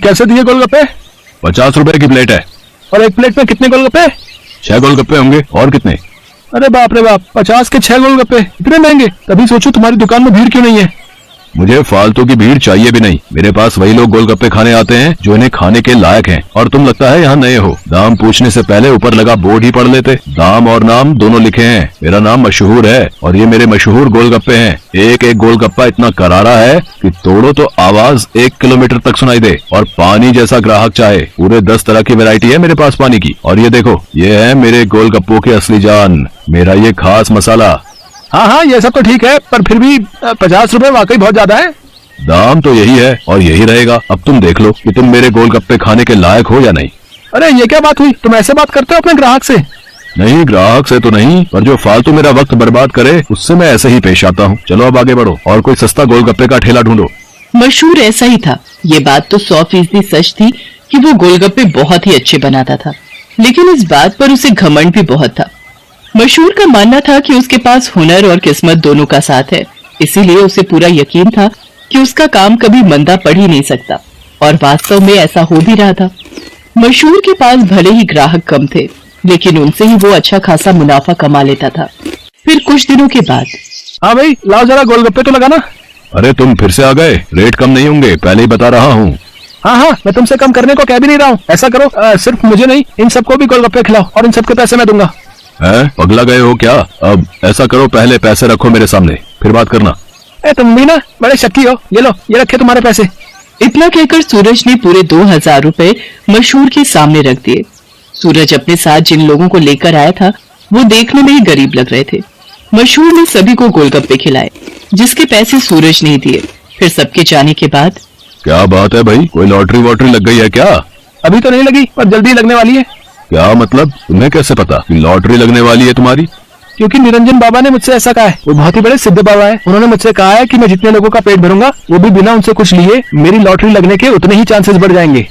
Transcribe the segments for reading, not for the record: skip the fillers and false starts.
कैसे दिए गोलगप्पे? 50 रुपए की प्लेट है। और एक प्लेट में कितने गोलगप्पे? 6 गोलगप्पे होंगे। और कितने? अरे बाप रे बाप, 50 के 6 गोलगप्पे, इतने महंगे। तभी सोचूं तुम्हारी दुकान में भीड़ क्यों नहीं है। मुझे फालतू की भीड़ चाहिए भी नहीं। मेरे पास वही लोग गोलगप्पे खाने आते हैं जो इन्हें खाने के लायक हैं। और तुम लगता है यहाँ नए हो। दाम पूछने से पहले ऊपर लगा बोर्ड ही पढ़ लेते। दाम और नाम दोनों लिखे हैं। मेरा नाम मशहूर है और ये मेरे मशहूर गोलगप्पे हैं। एक एक गोलगप्पा इतना करारा है कि तोड़ो तो आवाज 1 किलोमीटर तक सुनाई दे। और पानी जैसा ग्राहक चाहे। पूरे 10 तरह की वैरायटी है मेरे पास पानी की। और ये देखो, ये है मेरे गोलगप्पों की असली जान, मेरा ये खास मसाला। हाँ हाँ, ये सब तो ठीक है, पर फिर भी 50 रुपए वाकई बहुत ज्यादा है। दाम तो यही है और यही रहेगा। अब तुम देख लो कि तुम मेरे गोलगप्पे खाने के लायक हो या नहीं। अरे ये क्या बात हुई? तुम ऐसे बात करते हो अपने ग्राहक से? नहीं, ग्राहक से तो नहीं, पर जो फालतू मेरा वक्त बर्बाद करे उससे मैं ऐसे ही पेश आता हूँ। चलो अब आगे बढ़ो और कोई सस्ता गोलगप्पे का ठेला ढूंढो। मशहूर ऐसा ही था। ये बात तो 100% सच थी कि वो गोलगप्पे बहुत ही अच्छे बनाता था, लेकिन इस बात पर उसे घमंड भी बहुत था। मशहूर का मानना था कि उसके पास हुनर और किस्मत दोनों का साथ है, इसीलिए उसे पूरा यकीन था कि उसका काम कभी मंदा पड़ ही नहीं सकता। और वास्तव में ऐसा हो भी रहा था। मशहूर के पास भले ही ग्राहक कम थे, लेकिन उनसे ही वो अच्छा खासा मुनाफा कमा लेता था। फिर कुछ दिनों के बाद, हाँ भाई, लाओ जरा गोलगप्पे तो लगाना। अरे तुम फिर से आ गए। रेट कम नहीं होंगे, पहले ही बता रहा हूँ। हाँ हाँ, मैं तुमसे कम करने को कह भी नहीं रहा हूँ। ऐसा करो, सिर्फ मुझे नहीं, इन सबको भी गोलगप्पे खिलाओ और इन सबके पैसे मैं दूंगा। है, पगला गए हो क्या? अब ऐसा करो, पहले पैसे रखो मेरे सामने, फिर बात करना। तुम भी ना बड़े शक्की हो। ये लो, ये रखे तुम्हारे पैसे। इतना कहकर सूरज ने पूरे 2000 रुपए मशहूर के सामने रख दिए। सूरज अपने साथ जिन लोगों को लेकर आया था वो देखने में ही गरीब लग रहे थे। मशहूर ने सभी को गोलगप्पे खिलाए, जिसके पैसे सूरज नहीं दिए। फिर सबके जाने के बाद, क्या बात है भाई, कोई लॉटरी वॉटरी लग गई है क्या? अभी तो नहीं लगी, पर जल्दी लगने वाली है। क्या मतलब? तुम्हें कैसे पता कि लॉटरी लगने वाली है तुम्हारी? क्योंकि निरंजन बाबा ने मुझसे ऐसा कहा है। वो बहुत ही बड़े सिद्ध बाबा है। उन्होंने मुझसे कहा है कि मैं जितने लोगों का पेट भरूंगा, वो भी बिना उनसे कुछ लिए, मेरी लॉटरी लगने के उतने ही चांसेस बढ़ जाएंगे।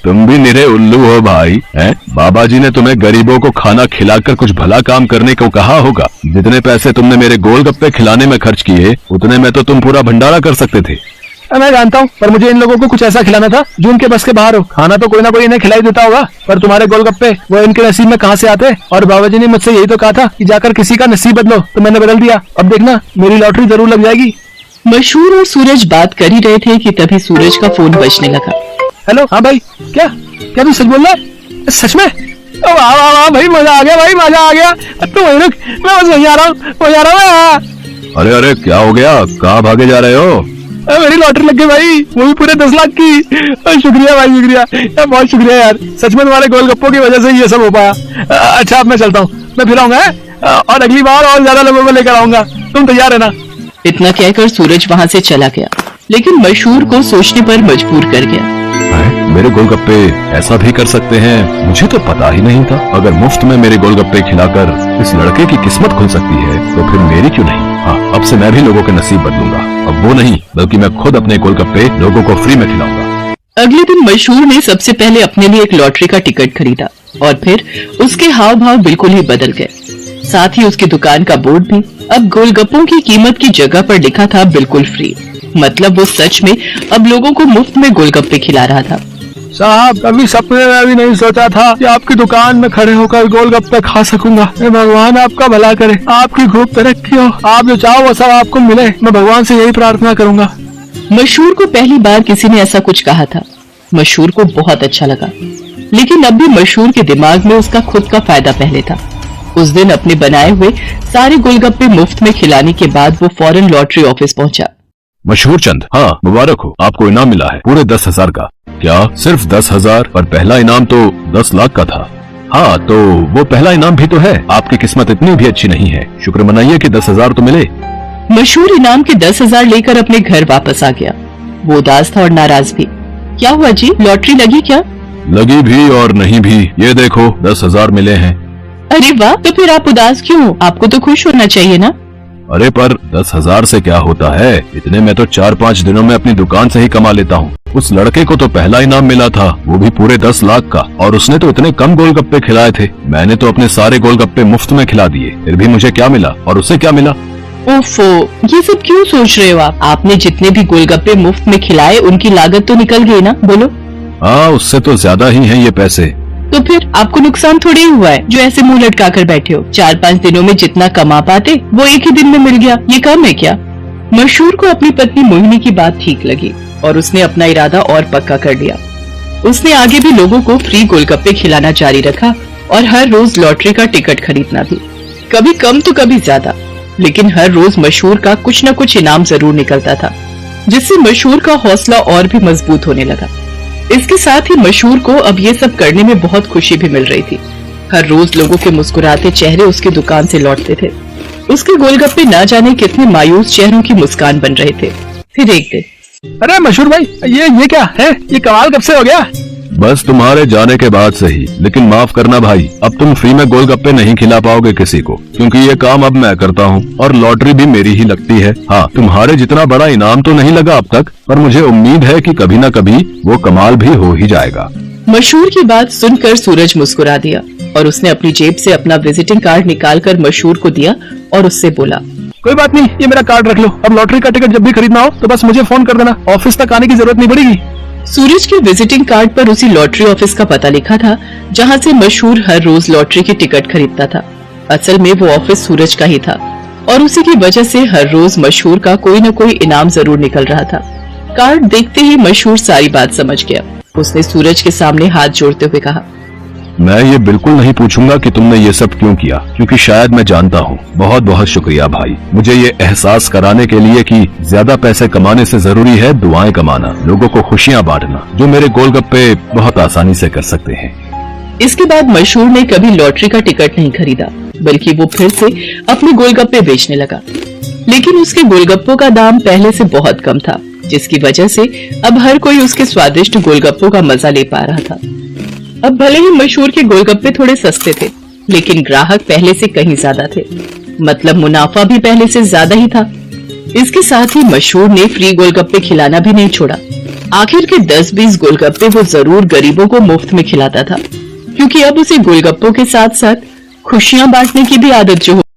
तुम भी निरे उल्लू हो भाई। हैं? बाबा जी ने तुम्हें गरीबों को खाना खिलाकर कुछ भला काम करने को कहा होगा। जितने पैसे तुमने मेरे गोलगप्पे खिलाने में खर्च किए, उतने में तो तुम पूरा भंडारा कर सकते थे। मैं जानता हूँ, पर मुझे इन लोगों को कुछ ऐसा खिलाना था जो उनके बस के बाहर हो। खाना तो कोई ना कोई इन्हें खिलाई देता होगा, पर तुम्हारे गोलगप्पे वो इनके नसीब में कहाँ से आते? और बाबा जी ने मुझसे यही तो कहा था कि जाकर किसी का नसीब बदलो, तो मैंने बदल दिया। अब देखना, मेरी लॉटरी जरूर लग जाएगी। मशहूर और सूरज बात कर ही रहे थे कि तभी सूरज का फोन बजने लगा। हेलो, हाँ भाई, क्या क्या तू सच बोल रहा है? सच में? वाह वाह वाह भाई, मजा आ गया भाई, मजा आ गया। तू वहीं रुक, मैं बस वहीं आ रहा हूँ, वहीं आ रहा हूँ। अरे अरे, क्या हो गया? कहाँ भागे जा रहे हो? मेरी लॉटरी लग गई भाई, वो भी पूरे 10 लाख की। शुक्रिया भाई, शुक्रिया यार, बहुत शुक्रिया यार। सच में तुम्हारे गोलगप्पों की वजह से ये सब हो पाया। अच्छा, अब मैं चलता हूँ, मैं फिर आऊंगा और अगली बार और ज्यादा लोगों को लेकर आऊंगा। तुम तैयार है ना? इतना कहकर सूरज वहाँ से चला गया, लेकिन मशहूर को सोचने पर मजबूर कर गया। मेरे गोलगप्पे ऐसा भी कर सकते हैं, मुझे तो पता ही नहीं था। अगर मुफ्त में मेरे गोलगप्पे खिलाकर इस लड़के की किस्मत खुल सकती है, तो फिर मेरी क्यों नहीं? हाँ, अब से मैं भी लोगों के नसीब बदलूंगा। अब वो नहीं, बल्कि मैं खुद अपने गोलगप्पे लोगों को फ्री में खिलाऊंगा। अगले दिन मशहूर ने सबसे पहले अपने लिए एक लॉटरी का टिकट खरीदा और फिर उसके हाव भाव बिल्कुल ही बदल गए। साथ ही उसकी दुकान का बोर्ड भी अब गोलगप्पों की कीमत की जगह पर लिखा था बिल्कुल फ्री। मतलब वो सच में अब लोगों को मुफ्त में गोलगप्पे खिला रहा था। साहब, कभी सपने में भी नहीं सोचा था कि आपकी दुकान में खड़े होकर गोलगप्पे खा सकूंगा। भगवान आपका भला करे, आपकी खूब तरक्की हो, आप जो चाहो वो सब आपको मिले। मैं भगवान से यही प्रार्थना करूंगा। मशहूर को पहली बार किसी ने ऐसा कुछ कहा था। मशहूर को बहुत अच्छा लगा, लेकिन अब भी मशहूर के दिमाग में उसका खुद का फायदा पहले था। उस दिन अपने बनाए हुए सारे गोलगप्पे मुफ्त में खिलाने के बाद वो फौरन लॉटरी ऑफिस पहुंचा। मशहूर चंद, हाँ मुबारक हो, आपको इनाम मिला है पूरे 10,000 का। क्या सिर्फ 10,000? पर पहला इनाम तो 10 लाख का था। हाँ, तो वो पहला इनाम भी तो है। आपकी किस्मत इतनी भी अच्छी नहीं है, शुक्र मनाइए कि 10,000 तो मिले। मशहूर इनाम के 10,000 लेकर अपने घर वापस आ गया। वो उदास था और नाराज भी। क्या हुआ जी, लॉटरी लगी क्या? लगी भी और नहीं भी, ये देखो 10,000 मिले हैं। अरे वाह, तो फिर आप उदास क्यों हो? आपको तो खुश होना चाहिए ना। अरे पर 10,000 से क्या होता है? इतने में तो 4-5 दिनों में अपनी दुकान से ही कमा लेता हूँ। उस लड़के को तो पहला इनाम मिला था, वो भी पूरे 10 लाख का, और उसने तो इतने कम गोलगप्पे खिलाए थे। मैंने तो अपने सारे गोलगप्पे मुफ्त में खिला दिए, फिर भी मुझे क्या मिला और उसे क्या मिला? ओफो, ये सब क्यों सोच रहे हो आप? आपने जितने भी गोलगप्पे मुफ्त में खिलाए उनकी लागत तो निकल गई ना, बोलो। हाँ, उससे तो ज्यादा ही हैं ये पैसे। तो फिर आपको नुकसान थोड़ी ही हुआ है जो ऐसे मुंह लटका कर बैठे हो। 4-5 दिनों में जितना कमा पाते वो एक ही दिन में मिल गया, ये कम है क्या? मशहूर को अपनी पत्नी मोहिनी की बात ठीक लगी और उसने अपना इरादा और पक्का कर लिया। उसने आगे भी लोगों को फ्री गोलगप्पे खिलाना जारी रखा और हर रोज लॉटरी का टिकट खरीदना भी, कभी कम तो कभी ज्यादा, लेकिन हर रोज मशहूर का कुछ न कुछ इनाम जरूर निकलता था, जिससे मशहूर का हौसला और भी मजबूत होने लगा। इसके साथ ही मशहूर को अब ये सब करने में बहुत खुशी भी मिल रही थी। हर रोज लोगों के मुस्कुराते चेहरे उसकी दुकान से लौटते थे। उसके गोलगप्पे न जाने कितने मायूस चेहरों की मुस्कान बन रहे थे। फिर एक दिन, अरे मशहूर भाई, ये क्या है? ये कमाल कब से हो गया? बस तुम्हारे जाने के बाद से ही। लेकिन माफ करना भाई, अब तुम फ्री में गोलगप्पे नहीं खिला पाओगे किसी को, क्योंकि ये काम अब मैं करता हूँ और लॉटरी भी मेरी ही लगती है। हाँ, तुम्हारे जितना बड़ा इनाम तो नहीं लगा अब तक, पर मुझे उम्मीद है कि कभी न कभी वो कमाल भी हो ही जाएगा। मशहूर की बात सुनकर सूरज मुस्कुरा दिया और उसने अपनी जेब से अपना विजिटिंग कार्ड निकालकर मशहूर को दिया और उससे बोला, कोई बात नहीं, ये मेरा कार्ड रख लो। अब लॉटरी का टिकट जब भी खरीदना हो तो बस मुझे फोन कर देना, ऑफिस तक आने की जरूरत नहीं पड़ेगी। सूरज के विजिटिंग कार्ड पर उसी लॉटरी ऑफिस का पता लिखा था जहां से मशहूर हर रोज लॉटरी की टिकट खरीदता था। असल में वो ऑफिस सूरज का ही था और उसी की वजह से हर रोज मशहूर का कोई न कोई इनाम जरूर निकल रहा था। कार्ड देखते ही मशहूर सारी बात समझ गया। उसने सूरज के सामने हाथ जोड़ते हुए कहा, मैं ये बिल्कुल नहीं पूछूंगा कि तुमने ये सब क्यों किया, क्योंकि शायद मैं जानता हूँ। बहुत बहुत शुक्रिया भाई, मुझे ये एहसास कराने के लिए कि ज्यादा पैसे कमाने से जरूरी है दुआएं कमाना, लोगों को खुशियाँ बांटना, जो मेरे गोलगप्पे बहुत आसानी से कर सकते हैं। इसके बाद मशहूर ने कभी लॉटरी का टिकट नहीं खरीदा, बल्कि वो फिर से अपने गोलगप्पे बेचने लगा। लेकिन उसके गोलगप्पों का दाम पहले से बहुत कम था, जिसकी वजह से अब हर कोई उसके स्वादिष्ट गोलगप्पों का मजा ले पा रहा था। अब भले ही मशहूर के गोलगप्पे थोड़े सस्ते थे, लेकिन ग्राहक पहले से कहीं ज्यादा थे, मतलब मुनाफा भी पहले से ज्यादा ही था। इसके साथ ही मशहूर ने फ्री गोलगप्पे खिलाना भी नहीं छोड़ा। आखिर के 10-20 गोलगप्पे वो जरूर गरीबों को मुफ्त में खिलाता था, क्योंकि अब उसे गोलगप्पों के साथ साथ खुशियां बांटने की भी आदत जो